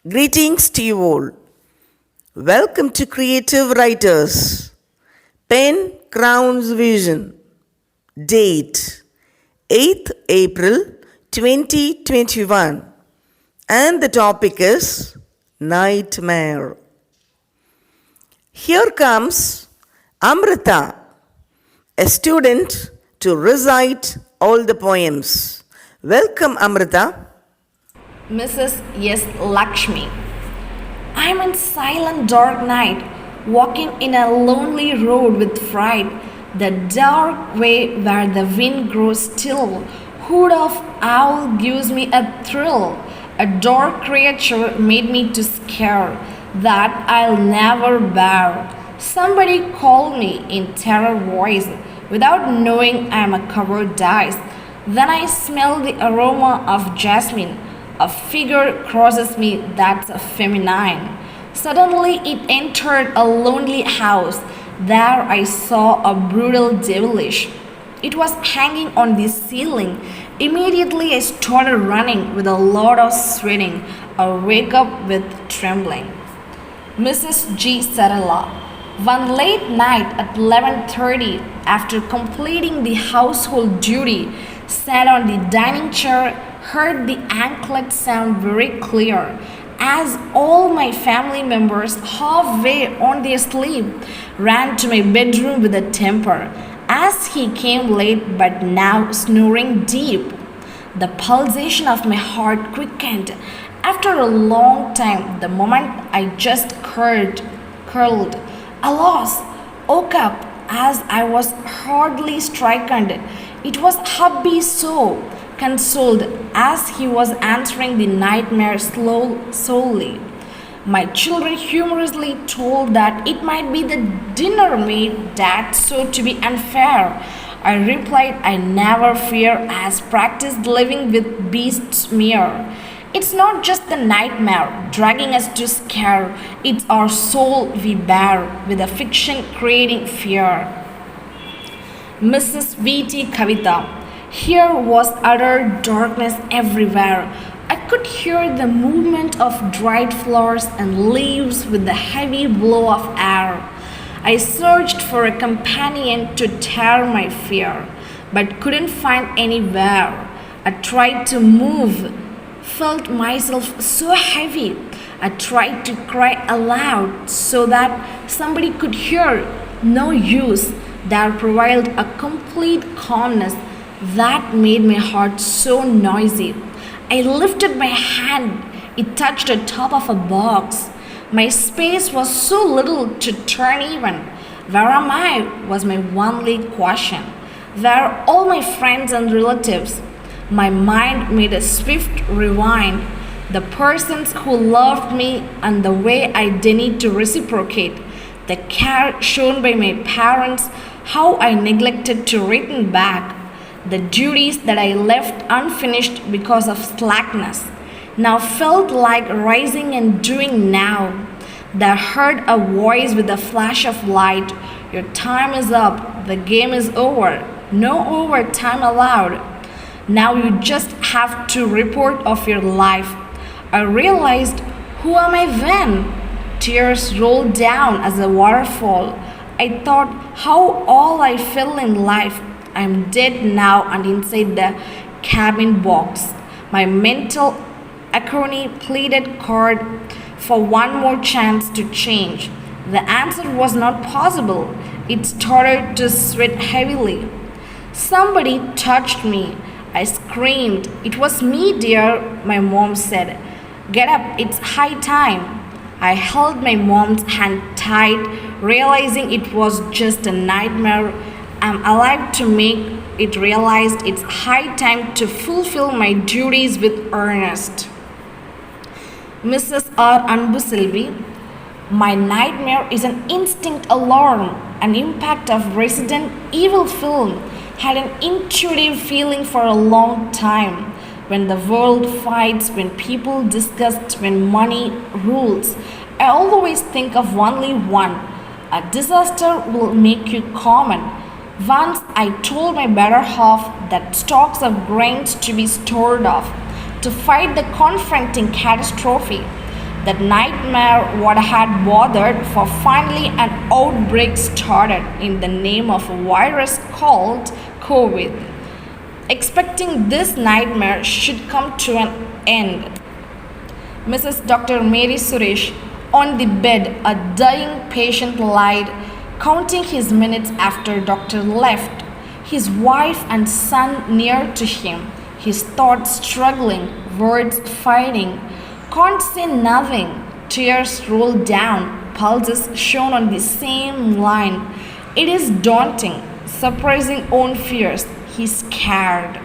Greetings to you all. Welcome to Creative Writers. Pen Crowns Vision. Date 8th April 2021. And the topic is Nightmare. Here comes Amritha, a student to recite all the poems. Welcome, Amritha. Mrs. S. Lakshmi. I am in silent dark night, walking in a lonely road with fright. The dark way where the wind grows still. Hood of owl gives me a thrill. A dark creature made me to scare that I'll never bear. Somebody called me in terror voice, without knowing I'm a cowardice. Then I smell the aroma of jasmine. A figure crosses me that's feminine. Suddenly it entered a lonely house. There I saw a brutal devilish. It was hanging on the ceiling. Immediately I started running with a lot of sweating. I wake up with trembling. Mrs. G. Sarala. One late night at 11:30, after completing the household duty, sat on the dining chair, heard the anklet sound very clear, as all my family members, halfway on their sleep, ran to my bedroom with a temper, as he came late but now snoring deep. The pulsation of my heart quickened. After a long time, the moment I just curled, alas, woke up as I was hardly stricken. It was hubby so consoled as he was answering the nightmare slowly. My children humorously told that it might be the dinner maid that so to be unfair. I replied I never fear as practiced living with beasts mere. It's not just the nightmare dragging us to scare, it's our soul we bear with a fiction creating fear. Mrs. V.T. Kavita. Here was utter darkness everywhere. I could hear the movement of dried flowers and leaves with the heavy blow of air. I searched for a companion to tear my fear, but couldn't find anywhere. I tried to move, felt myself so heavy. I tried to cry aloud so that somebody could hear. No use. There prevailed a complete calmness that made my heart so noisy. I lifted my hand. It touched the top of a box. My space was so little to turn even. Where am I? Was my only question. Where are all my friends and relatives? My mind made a swift rewind. The persons who loved me and the way I didn't to reciprocate. The care shown by my parents, how I neglected to return back. The duties that I left unfinished because of slackness now felt like rising and doing now. There heard a voice with a flash of light. Your time is up. The game is over. No overtime allowed. Now you just have to report of your life. I realized, who am I then? Tears rolled down as a waterfall. I thought how all I feel in life. I'm dead now and inside the cabin box. My mental agony pleaded card for one more chance to change. The answer was not possible. It started to sweat heavily. Somebody touched me. I screamed. It was me, dear, my mom said. Get up, it's high time. I held my mom's hand tight, realizing it was just a nightmare. I'm alive to make it realize it's high time to fulfill my duties with earnest. Mrs. R. Anbuselvi. My nightmare is an instinct alarm, an impact of Resident Evil film. Had an intuitive feeling for a long time. When the world fights, when people discuss, when money rules, I always think of only one. A disaster will make you common. Once I told my better half that stocks of grains to be stored off to fight the confronting catastrophe. That nightmare what I had bothered for finally an outbreak started in the name of a virus called COVID. Expecting this nightmare should come to an end. Mrs. Dr. Mary Suresh, on the bed, a dying patient lied, counting his minutes after doctor left, his wife and son near to him, his thoughts struggling, words fighting. Can't say nothing. Tears roll down, pulses shown on the same line. It is daunting, surprising own fears. He's scared.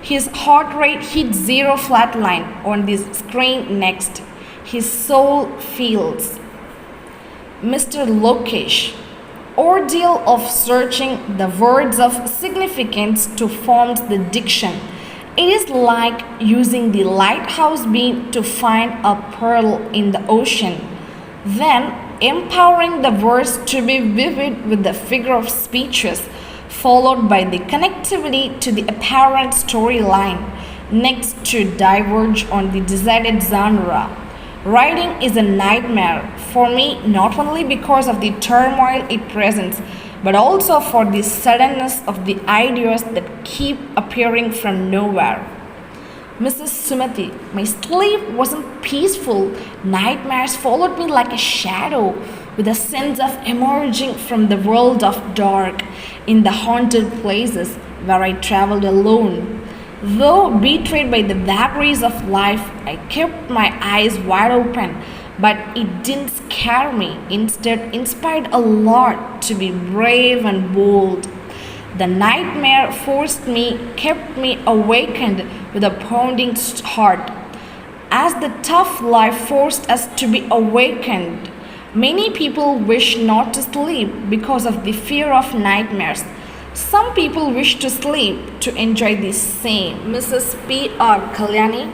His heart rate hit zero flatline on the screen next. His soul feels. Mr. Lokesh, ordeal of searching the words of significance to form the diction. It is like using the lighthouse beam to find a pearl in the ocean, then empowering the words to be vivid with the figure of speeches, followed by the connectivity to the apparent storyline, next to diverge on the decided genre. Writing is a nightmare for me not only because of the turmoil it presents, but also for the suddenness of the ideas that keep appearing from nowhere. Mrs. Sumati, my sleep wasn't peaceful. Nightmares followed me like a shadow, with a sense of emerging from the world of dark in the haunted places where I traveled alone. Though betrayed by the vagaries of life, I kept my eyes wide open, but it didn't scare me. Instead, inspired a lot to be brave and bold. The nightmare kept me awakened with a pounding heart. As the tough life forced us to be awakened, many people wish not to sleep because of the fear of nightmares. Some people wish to sleep to enjoy the same. Mrs. P.R. Kalyani,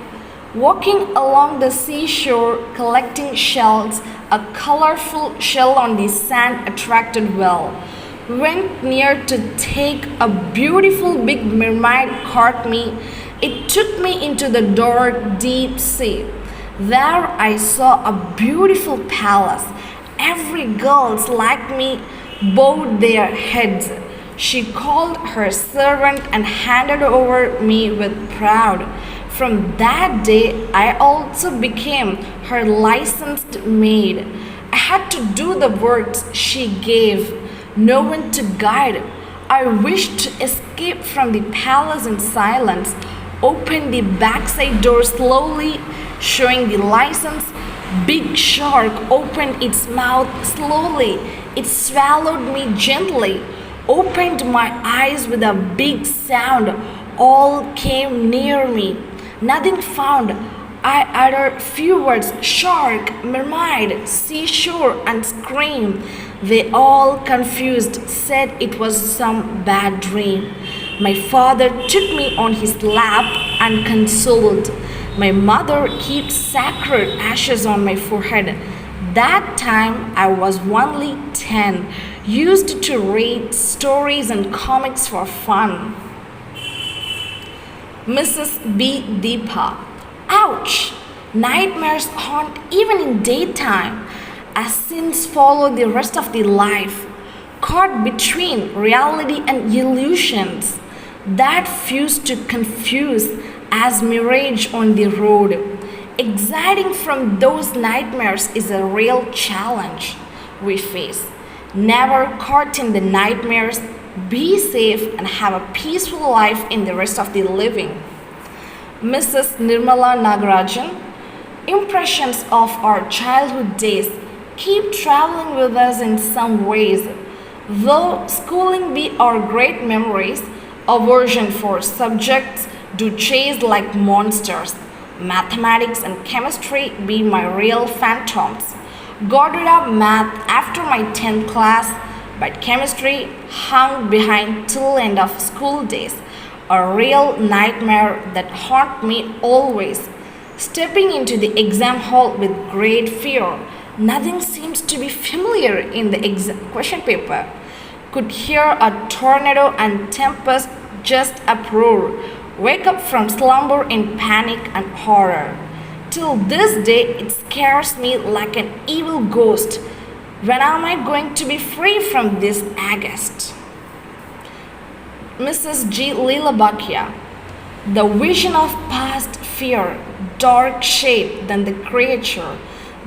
walking along the seashore collecting shells, a colorful shell on the sand attracted well. Went near to take a beautiful big mermaid caught me. It took me into the dark, deep sea. There I saw a beautiful palace. Every girl like me bowed their heads. She called her servant and handed over me with pride. From that day, I also became her licensed maid. I had to do the works she gave, no one to guide. I wished to escape from the palace in silence, opened the backside door slowly, showing the license. Big shark opened its mouth slowly. It swallowed me gently, opened my eyes with a big sound. All came near me. Nothing found. I uttered few words: shark, mermaid, seashore, and scream. They all confused, said it was some bad dream. My father took me on his lap and consoled. My mother kept sacred ashes on my forehead. That time I was only 10, used to read stories and comics for fun. Mrs. B. Deepa, ouch! Nightmares haunt even in daytime, as sins follow the rest of the life, caught between reality and illusions that fuse to confuse as mirage on the road. Exiting from those nightmares is a real challenge we face. Never caught in the nightmares, be safe and have a peaceful life in the rest of the living. Mrs. Nirmala Nagarajan, impressions of our childhood days keep traveling with us in some ways. Though schooling be our great memories, aversion for subjects do chase like monsters. Mathematics and chemistry be my real phantoms. Got rid of math after my 10th class, but chemistry hung behind till end of school days. A real nightmare that haunt me always. Stepping into the exam hall with great fear. Nothing seems to be familiar in the question paper. Could hear a tornado and tempest just uproar. Wake up from slumber in panic and horror. Till this day, it scares me like an evil ghost. When am I going to be free from this August? Mrs. G. Lilabakia. The vision of past fear, dark shade than the creature,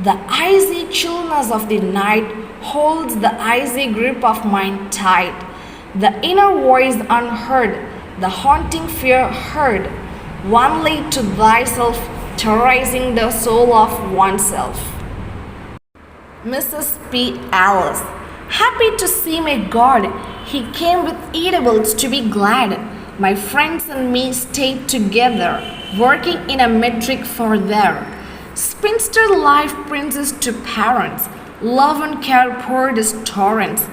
the icy chillness of the night holds the icy grip of mine tight. The inner voice unheard, the haunting fear heard, only to thyself, terrorizing the soul of oneself. Mrs. P. Alice. Happy to see my God. He came with eatables to be glad. My friends and me stayed together, working in a metric for their spinster life princess to parents. Love and care poured as torrents.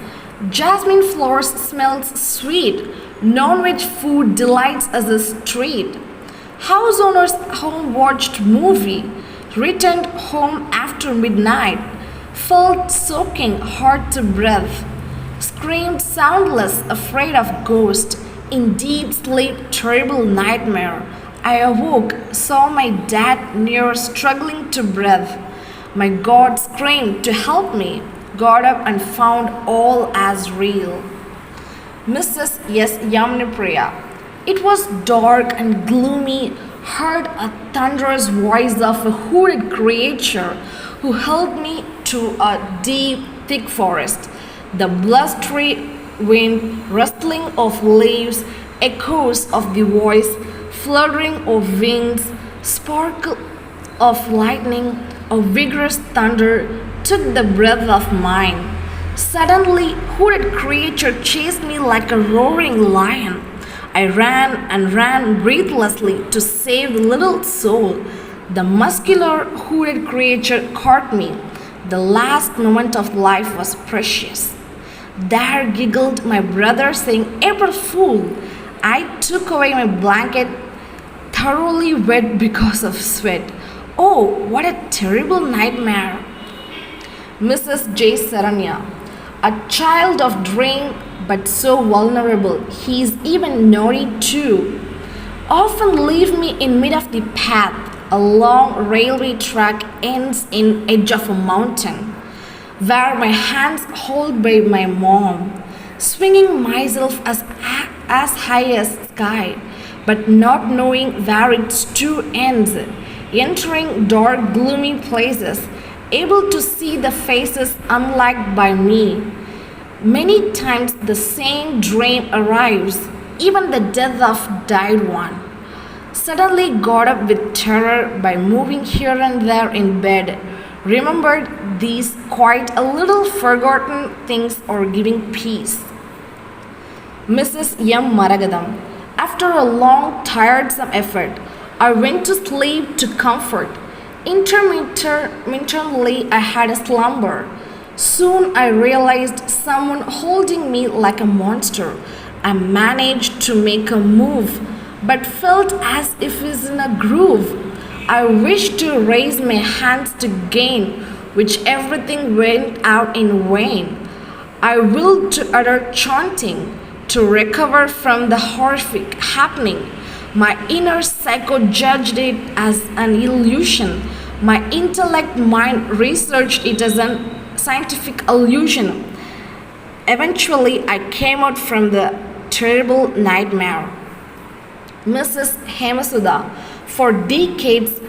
Jasmine flowers smells sweet. Non-veg food delights as a street. House owners home watched movie. Returned home after midnight. Felt soaking hard to breath. Screamed soundless, afraid of ghost. In deep sleep, terrible nightmare. I awoke, saw my dad near, struggling to breathe. My God screamed to help me. Got up and found all as real. Mrs. S. Yamnipriya. It was dark and gloomy. Heard a thunderous voice of a hooded creature who held me to a deep, thick forest. The blustery wind, rustling of leaves, echoes of the voice, fluttering of wings, sparkle of lightning, a vigorous thunder took the breath of mine. Suddenly, hooded creature chased me like a roaring lion. I ran and ran breathlessly to save the little soul. The muscular hooded creature caught me. The last moment of life was precious. There giggled my brother, saying, April Fool. I took away my blanket, thoroughly wet because of sweat. Oh, what a terrible nightmare. Mrs. J. Saranya. A child of dream, but so vulnerable. He is even naughty too. Often leave me in mid of the path. A long railway track ends in edge of a mountain, where my hands hold by my mom, swinging myself as high as sky, but not knowing where its two ends, entering dark gloomy places, able to see the faces unliked by me. Many times the same dream arrives, even the death of died one. Suddenly got up with terror by moving here and there in bed, remembered these quite a little forgotten things or giving peace. Mrs. M. Maragadam. After a long, tiresome effort, I went to sleep to comfort. Intermittently, I had a slumber. Soon I realized someone holding me like a monster. I managed to make a move, but felt as if it was in a groove. I wished to raise my hands to gain, which everything went out in vain. I willed to utter chanting, to recover from the horrific happening. My inner psycho judged it as an illusion. My intellect mind researched it as a scientific illusion. Eventually, I came out from the terrible nightmare. Mrs. Hemasuda. For decades,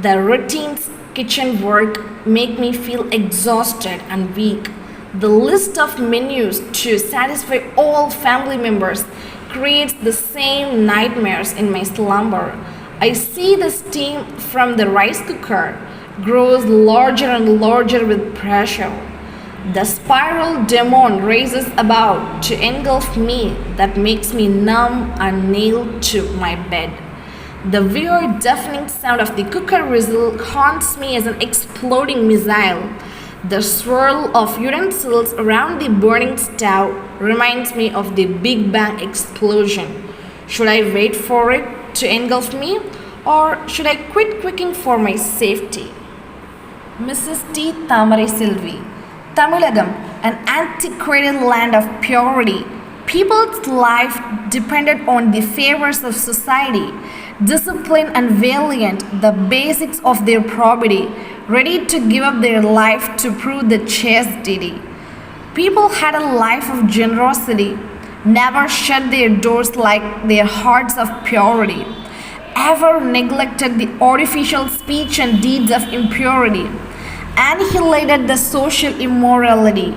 the routine kitchen work make me feel exhausted and weak. The list of menus to satisfy all family members creates the same nightmares in my slumber. I see the steam from the rice cooker grows larger and larger with pressure. The spiral demon raises about to engulf me that makes me numb and nailed to my bed. The weird deafening sound of the cooker whistle haunts me as an exploding missile. The swirl of utensils around the burning stove reminds me of the Big Bang explosion. Should I wait for it to engulf me, or should I quit cooking for my safety? Mrs. T. Thamare Silvi. Tamilagam, an antiquated land of purity. People's life depended on the favors of society. disciplined and valiant, the basics of their probity, ready to give up their life to prove the chastity. People had a life of generosity, never shut their doors like their hearts of purity, ever neglected the artificial speech and deeds of impurity, annihilated the social immorality,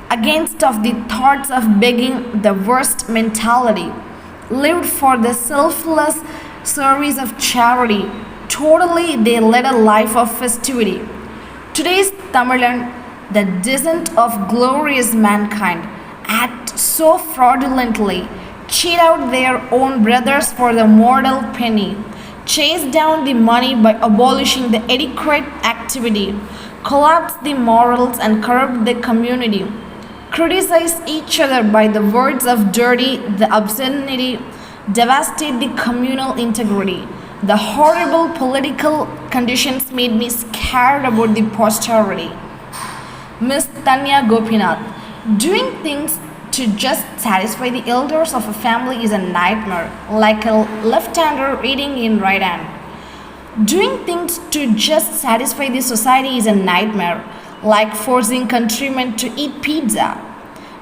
against of the thoughts of begging, the worst mentality, lived for the selfless service of charity. Totally, they led a life of festivity. Today's Tamilan, the descent of glorious mankind, act so fraudulently, cheat out their own brothers for the mortal penny, chase down the money by abolishing the adequate activity, collapse the morals and corrupt the community, criticize each other by the words of dirty, the obscenity, devastate the communal integrity. The horrible political conditions made me scared about the posterity. Miss Tanya Gopinath, doing things to just satisfy the elders of a family is a nightmare, like a left-hander eating in right hand. Doing things to just satisfy the society is a nightmare, like forcing countrymen to eat pizza.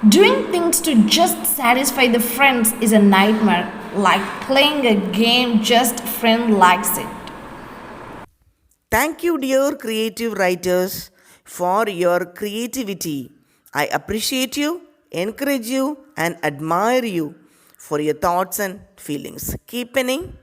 Doing things to just satisfy the friends is a nightmare, like playing a game just friend likes it. Thank you, dear creative writers, for your creativity. I appreciate you, encourage you, and admire you for your thoughts and feelings. Keep penning.